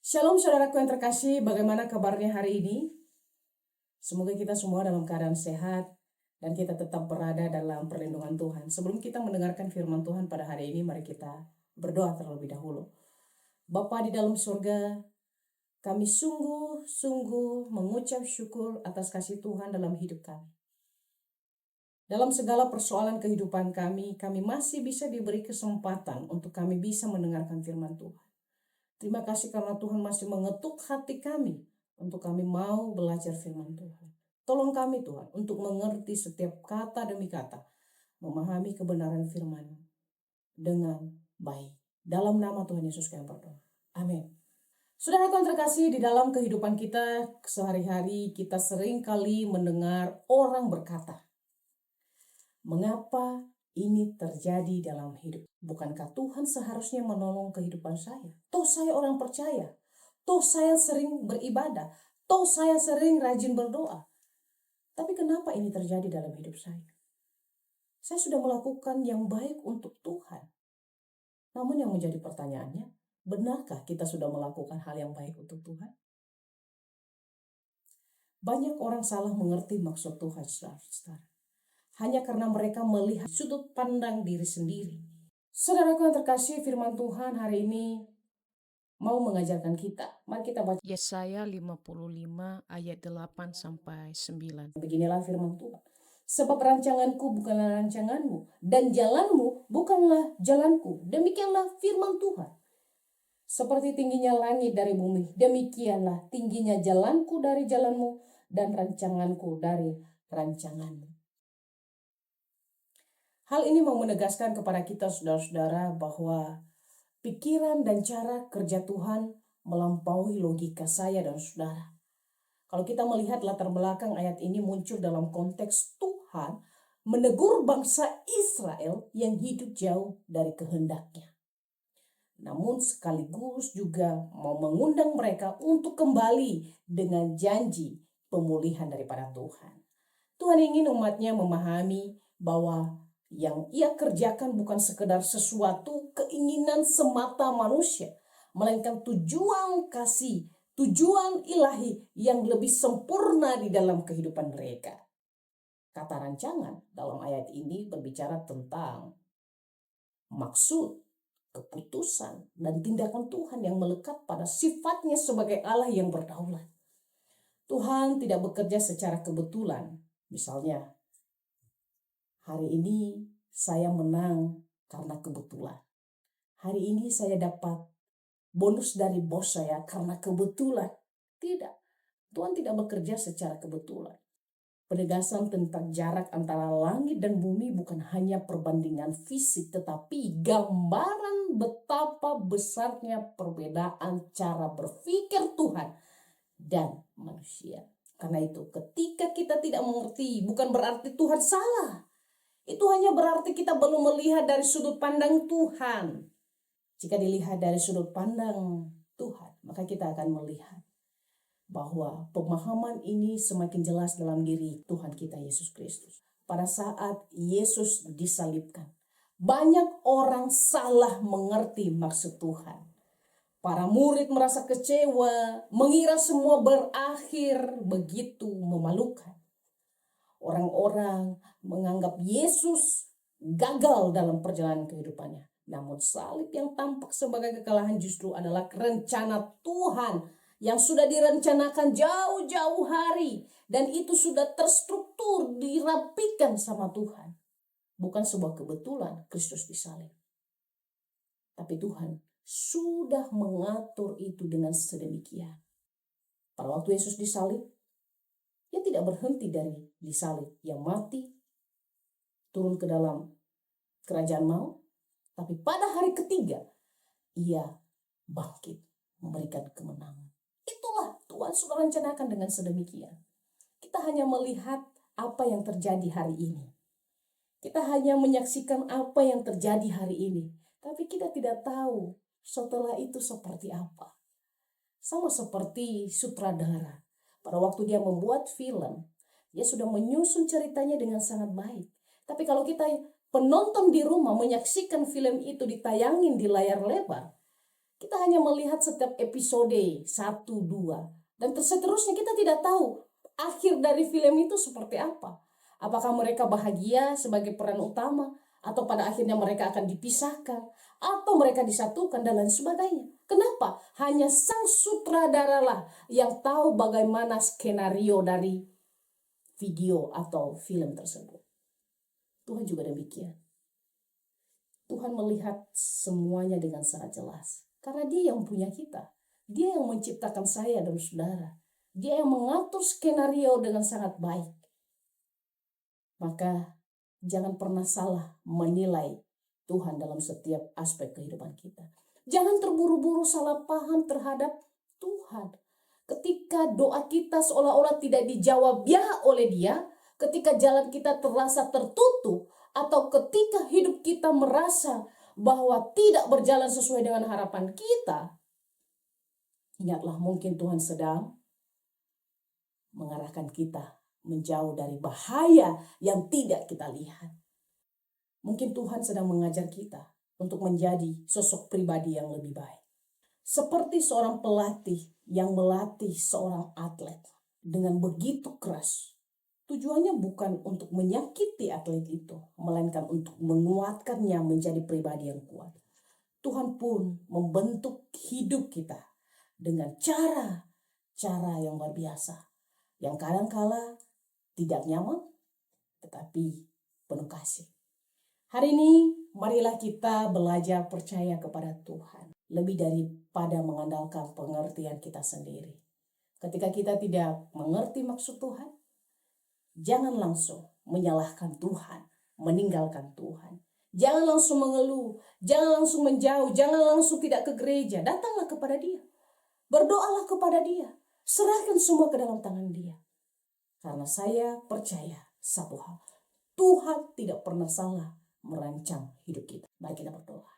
Shalom saudaraku yang terkasih, bagaimana kabarnya hari ini? Semoga kita semua dalam keadaan sehat dan kita tetap berada dalam perlindungan Tuhan. Sebelum kita mendengarkan firman Tuhan pada hari ini, mari kita berdoa terlebih dahulu. Bapa di dalam surga, kami sungguh-sungguh mengucap syukur atas kasih Tuhan dalam hidup kami. Dalam segala persoalan kehidupan kami masih bisa diberi kesempatan untuk kami bisa mendengarkan firman Tuhan. Terima kasih karena Tuhan masih mengetuk hati kami untuk kami mau belajar firman Tuhan. Tolong kami Tuhan untuk mengerti setiap kata demi kata, memahami kebenaran firman dengan baik. Dalam nama Tuhan Yesus kami berdoa. Amin. Saudara yang terkasih, di dalam kehidupan kita sehari-hari kita sering kali mendengar orang berkata, mengapa ini terjadi dalam hidup? Bukankah Tuhan seharusnya menolong kehidupan saya? Toh saya orang percaya. Toh saya sering beribadah. Toh saya sering rajin berdoa. Tapi kenapa ini terjadi dalam hidup saya? Saya sudah melakukan yang baik untuk Tuhan. Namun yang menjadi pertanyaannya, benarkah kita sudah melakukan hal yang baik untuk Tuhan? Banyak orang salah mengerti maksud Tuhan, saudara. Hanya karena mereka melihat sudut pandang diri sendiri. Saudaraku yang terkasih, firman Tuhan hari ini mau mengajarkan kita. Mari kita baca Yesaya 55 ayat 8-9. Beginilah firman Tuhan. Sebab rancanganku bukanlah rancanganmu, dan jalanmu bukanlah jalanku. Demikianlah firman Tuhan. Seperti tingginya langit dari bumi, demikianlah tingginya jalanku dari jalanmu, dan rancanganku dari rancanganmu. Hal ini mau menegaskan kepada kita saudara-saudara bahwa pikiran dan cara kerja Tuhan melampaui logika saya dan saudara. Kalau kita melihat latar belakang ayat ini muncul dalam konteks Tuhan menegur bangsa Israel yang hidup jauh dari kehendaknya. Namun sekaligus juga mau mengundang mereka untuk kembali dengan janji pemulihan daripada Tuhan. Tuhan ingin umatnya memahami bahwa yang ia kerjakan bukan sekedar sesuatu keinginan semata manusia, melainkan tujuan kasih, tujuan ilahi yang lebih sempurna di dalam kehidupan mereka. Kata rancangan dalam ayat ini berbicara tentang maksud, keputusan, dan tindakan Tuhan yang melekat pada sifatnya sebagai Allah yang berdaulat. Tuhan tidak bekerja secara kebetulan. Misalnya, hari ini saya menang karena kebetulan. Hari ini saya dapat bonus dari bos saya karena kebetulan. Tidak. Tuhan tidak bekerja secara kebetulan. Penegasan tentang jarak antara langit dan bumi bukan hanya perbandingan fisik, tetapi gambaran betapa besarnya perbedaan cara berpikir Tuhan dan manusia. Karena itu, ketika kita tidak mengerti, bukan berarti Tuhan salah. Itu hanya berarti kita belum melihat dari sudut pandang Tuhan. Jika dilihat dari sudut pandang Tuhan, maka kita akan melihat bahwa pemahaman ini semakin jelas dalam diri Tuhan kita Yesus Kristus. Pada saat Yesus disalibkan, banyak orang salah mengerti maksud Tuhan. Para murid merasa kecewa, mengira semua berakhir begitu memalukan. Orang-orang menganggap Yesus gagal dalam perjalanan kehidupannya. Namun salib yang tampak sebagai kekalahan justru adalah rencana Tuhan yang sudah direncanakan jauh-jauh hari. Dan itu sudah terstruktur, dirapikan sama Tuhan. Bukan sebuah kebetulan Kristus disalib. Tapi Tuhan sudah mengatur itu dengan sedemikian. Pada waktu Yesus disalib, ia tidak berhenti dari disalib. Ia mati, turun ke dalam kerajaan maut. Tapi pada hari ketiga, ia bangkit, memberikan kemenangan. Itulah Tuhan sudah rencanakan dengan sedemikian. Kita hanya melihat apa yang terjadi hari ini. Kita hanya menyaksikan apa yang terjadi hari ini. Tapi kita tidak tahu setelah itu seperti apa. Sama seperti sutradara. Pada waktu dia membuat film, dia sudah menyusun ceritanya dengan sangat baik. Tapi kalau kita penonton di rumah menyaksikan film itu ditayangin di layar lebar, Kita hanya melihat setiap episode 1, 2. Dan seterusnya kita tidak tahu akhir dari film itu seperti apa. Apakah mereka bahagia sebagai peran utama, atau pada akhirnya mereka akan dipisahkan, atau mereka disatukan dan lain sebagainya. Kenapa? Hanya sang sutradara lah yang tahu bagaimana skenario dari video atau film tersebut. Tuhan juga demikian. Tuhan melihat semuanya dengan sangat jelas. Karena Dia yang punya kita. Dia yang menciptakan saya dan saudara. Dia yang mengatur skenario dengan sangat baik. Maka jangan pernah salah menilai Tuhan dalam setiap aspek kehidupan kita. Jangan terburu-buru salah paham terhadap Tuhan. Ketika doa kita seolah-olah tidak dijawab ya oleh Dia, ketika jalan kita terasa tertutup, atau ketika hidup kita merasa bahwa tidak berjalan sesuai dengan harapan kita, ingatlah mungkin Tuhan sedang mengarahkan kita menjauh dari bahaya yang tidak kita lihat. Mungkin Tuhan sedang mengajar kita untuk menjadi sosok pribadi yang lebih baik. Seperti seorang pelatih yang melatih seorang atlet dengan begitu keras. Tujuannya bukan untuk menyakiti atlet itu, melainkan untuk menguatkannya menjadi pribadi yang kuat. Tuhan pun membentuk hidup kita dengan cara yang luar biasa, yang kadang-kala tidak nyaman, tetapi penuh kasih. Hari ini, marilah kita belajar percaya kepada Tuhan, lebih daripada mengandalkan pengertian kita sendiri. Ketika kita tidak mengerti maksud Tuhan, jangan langsung menyalahkan Tuhan, meninggalkan Tuhan. Jangan langsung mengeluh, jangan langsung menjauh, jangan langsung tidak ke gereja. Datanglah kepada Dia. Berdoalah kepada Dia. Serahkan semua ke dalam tangan Dia. Karena saya percaya satu hal. Tuhan tidak pernah salah merancang hidup kita. Mari kita berdoa.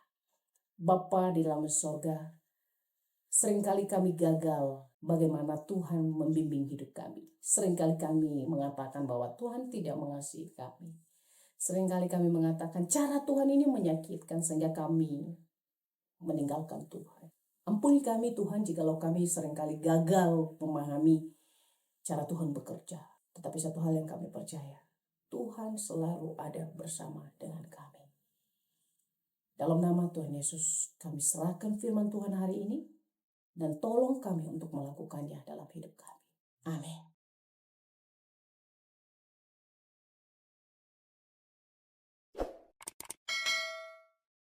Bapa di dalam surga, seringkali kami gagal bagaimana Tuhan membimbing hidup kami. Seringkali kami mengatakan bahwa Tuhan tidak mengasihi kami. Seringkali kami mengatakan cara Tuhan ini menyakitkan sehingga kami meninggalkan Tuhan. Ampuni kami Tuhan jikalau kami seringkali gagal memahami cara Tuhan bekerja. Tetapi satu hal yang kami percaya, Tuhan selalu ada bersama dengan kami. Dalam nama Tuhan Yesus, kami serahkan firman Tuhan hari ini dan tolong kami untuk melakukannya dalam hidup kami. Amin.